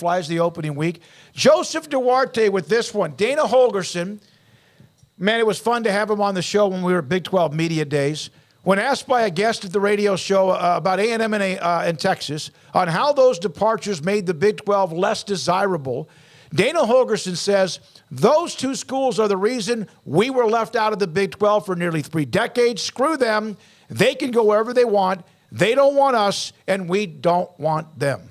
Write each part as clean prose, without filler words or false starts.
Butterflies the opening week. Joseph Duarte with this one. Dana Holgorsen, man, it was fun to have him on the show when we were at Big 12 Media Days. When asked by a guest at the radio show about A&M and Texas on how those departures made the Big 12 less desirable, Dana Holgorsen says, those two schools are the reason we were left out of the Big 12 for nearly 3 decades. Screw them. They can go wherever they want. They don't want us, and we don't want them.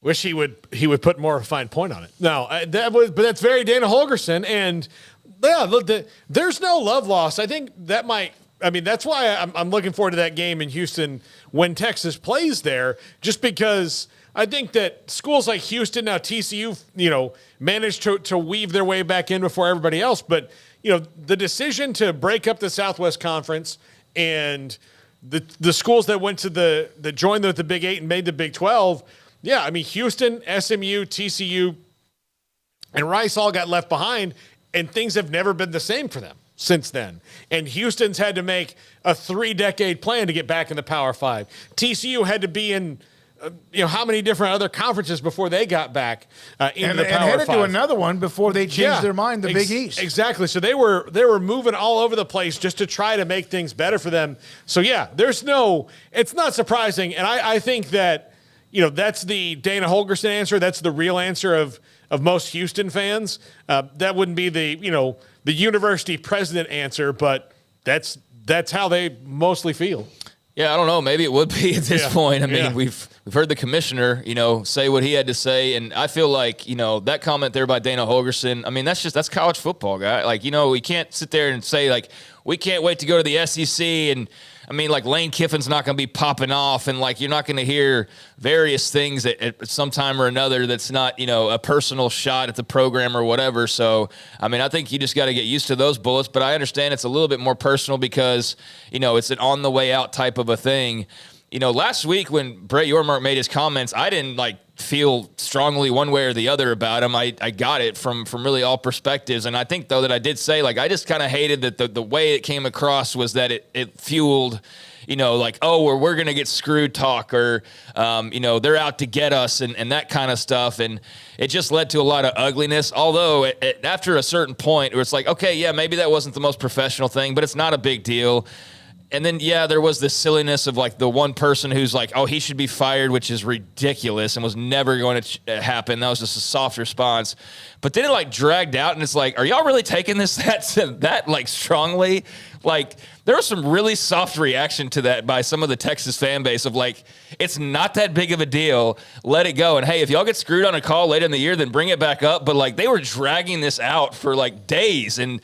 Wish he would put more of a fine point on it. No, but that's very Dana Holgorsen, and yeah, there's no love lost. I think that might. I mean, that's why I'm looking forward to that game in Houston when Texas plays there, just because I think that schools like Houston, now TCU, managed to weave their way back in before everybody else. But, the decision to break up the Southwest Conference and the schools that went to that joined the Big 8 and made the Big 12, yeah, I mean, Houston, SMU, TCU, and Rice all got left behind, and things have never been the same for them since then. And Houston's had to make a 3-decade plan to get back in the Power 5. TCU had to be in, how many different other conferences before they got back into the Power 5. And headed to another one before they changed their mind, the Big East. Exactly. So they were moving all over the place just to try to make things better for them. So, yeah, it's not surprising. And I think that, that's the Dana Holgorsen answer. That's the real answer of most Houston fans. That wouldn't be the university president answer, but that's how they mostly feel. Yeah, I don't know. Maybe it would be at this point. I mean, we've heard the commissioner, say what he had to say, and I feel like, that comment there by Dana Holgorsen, I mean, that's college football, guy. Like, we can't sit there and say, like, we can't wait to go to the SEC, and I mean, like, Lane Kiffin's not going to be popping off, and, like, you're not going to hear various things at some time or another that's not, a personal shot at the program or whatever. So, I mean, I think you just got to get used to those bullets, but I understand it's a little bit more personal because, it's an on-the-way-out type of a thing. Last week when Brett Yormark made his comments, I didn't, feel strongly one way or the other about him. I got it from really all perspectives. And I think, though, that I did say, I just kind of hated that the way it came across was that it fueled, we're going to get screwed talk or, they're out to get us and that kind of stuff. And it just led to a lot of ugliness. Although after a certain point, it was like, okay, yeah, maybe that wasn't the most professional thing, but it's not a big deal. And then, yeah, there was this silliness of, the one person who's like, oh, he should be fired, which is ridiculous and was never going to happen. That was just a soft response. But then it, dragged out, and it's like, are y'all really taking this that strongly? There was some really soft reaction to that by some of the Texas fan base of, it's not that big of a deal. Let it go. And, hey, if y'all get screwed on a call late in the year, then bring it back up. But, they were dragging this out for, days. And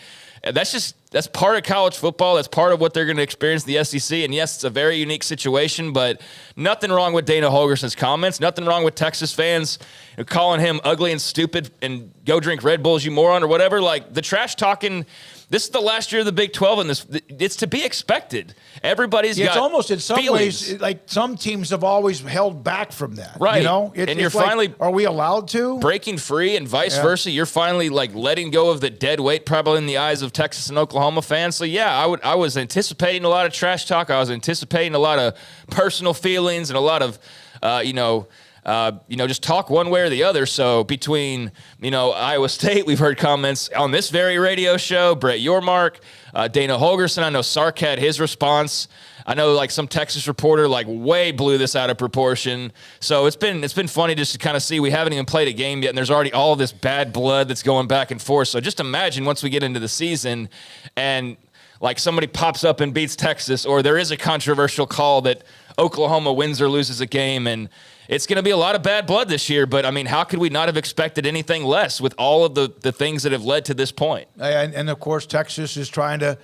that's part of college football. That's part of what they're going to experience in the SEC. And, yes, it's a very unique situation, but nothing wrong with Dana Holgorsen's comments. Nothing wrong with Texas fans calling him ugly and stupid and go drink Red Bulls, you moron, or whatever. The trash talking, this is the last year of the Big 12, and it's to be expected. Everybody's got it's almost in some feelings. ways some teams have always held back from that. Right. And you're finally, are we allowed to? Breaking free and vice versa. You're finally letting go of the dead weight probably in the eyes of Texas and Oklahoma fans. So yeah, I was anticipating a lot of trash talk. I was anticipating a lot of personal feelings and a lot of, just talk one way or the other. So between, Iowa State, we've heard comments on this very radio show, Brett Yormark, Dana Holgorsen. I know Sark had his response. I know some Texas reporter way blew this out of proportion. So it's been funny just to kind of see. We haven't even played a game yet, and there's already all this bad blood that's going back and forth. So just imagine once we get into the season and somebody pops up and beats Texas, or there is a controversial call that Oklahoma wins or loses a game, and it's going to be a lot of bad blood this year. But, I mean, how could we not have expected anything less with all of the things that have led to this point? And of course, Texas is trying to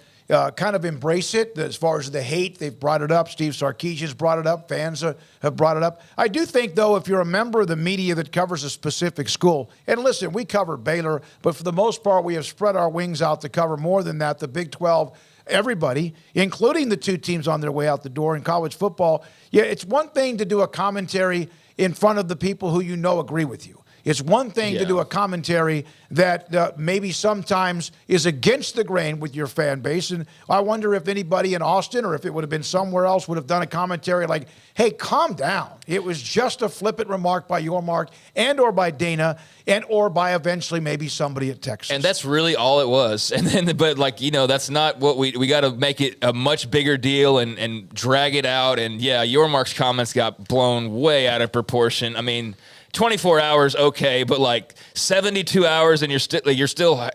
kind of embrace it. As far as the hate, they've brought it up. Steve Sarkisian's brought it up. Fans have brought it up. I do think, though, if you're a member of the media that covers a specific school, and listen, we cover Baylor, but for the most part, we have spread our wings out to cover more than that, the Big 12, everybody, including the 2 teams on their way out the door in college football. Yeah, it's one thing to do a commentary in front of the people who agree with you. It's one thing to do a commentary that maybe sometimes is against the grain with your fan base. And I wonder if anybody in Austin or if it would have been somewhere else would have done a commentary like, hey, calm down. It was just a flippant remark by your Mark and or by Dana and or by eventually maybe somebody at Texas. And that's really all it was. And then, but like, that's not what we got to make it a much bigger deal and drag it out. And yeah, your Mark's comments got blown way out of proportion. I mean, 24 hours, okay, but like 72 hours and you're still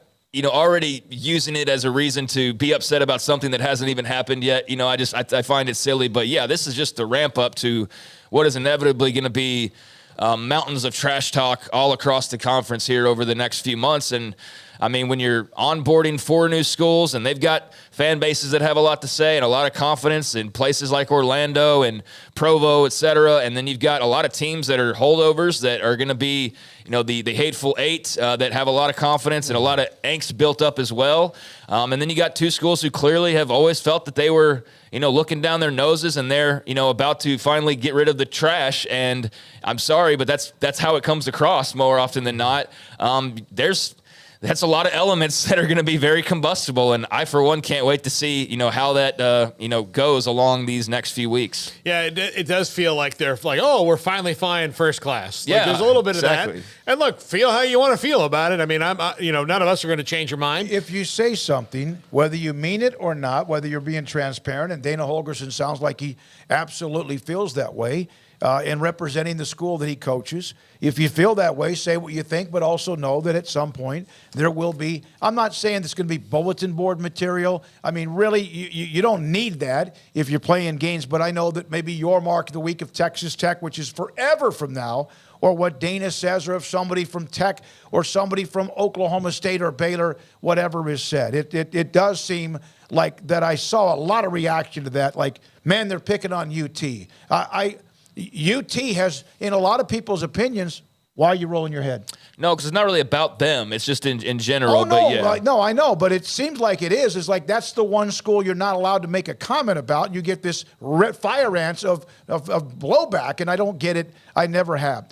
already using it as a reason to be upset about something that hasn't even happened yet. I find it silly, but yeah, this is just the ramp up to what is inevitably going to be mountains of trash talk all across the conference here over the next few months. And I mean, when you're onboarding 4 new schools and they've got fan bases that have a lot to say and a lot of confidence in places like Orlando and Provo, et cetera, and then you've got a lot of teams that are holdovers that are going to be, the hateful 8 that have a lot of confidence and a lot of angst built up as well. And then you got 2 schools who clearly have always felt that they were, looking down their noses and they're, about to finally get rid of the trash. And I'm sorry, but that's how it comes across more often than not. That's a lot of elements that are going to be very combustible, and I, for one, can't wait to see, how that, goes along these next few weeks. Yeah, it does feel like they're like, oh, we're finally flying first class. Yeah, there's a little bit exactly. of that. And look, feel how you want to feel about it. I mean, none of us are going to change your mind. If you say something, whether you mean it or not, whether you're being transparent, and Dana Holgorsen sounds like he absolutely feels that way, in representing the school that he coaches. If you feel that way, say what you think, but also know that at some point there will be, I'm not saying it's going to be bulletin board material. I mean, really, you don't need that if you're playing games, but I know that maybe your Mark the week of Texas Tech, which is forever from now, or what Dana says, or if somebody from Tech or somebody from Oklahoma State or Baylor, whatever is said. It does seem like that I saw a lot of reaction to that, like, man, they're picking on UT. UT has, in a lot of people's opinions, why are you rolling your head? No, because it's not really about them. It's just in general. Oh, no, but yeah. No, I know, but it seems like it is. It's like that's the one school you're not allowed to make a comment about. You get this fire ants of blowback, and I don't get it. I never have.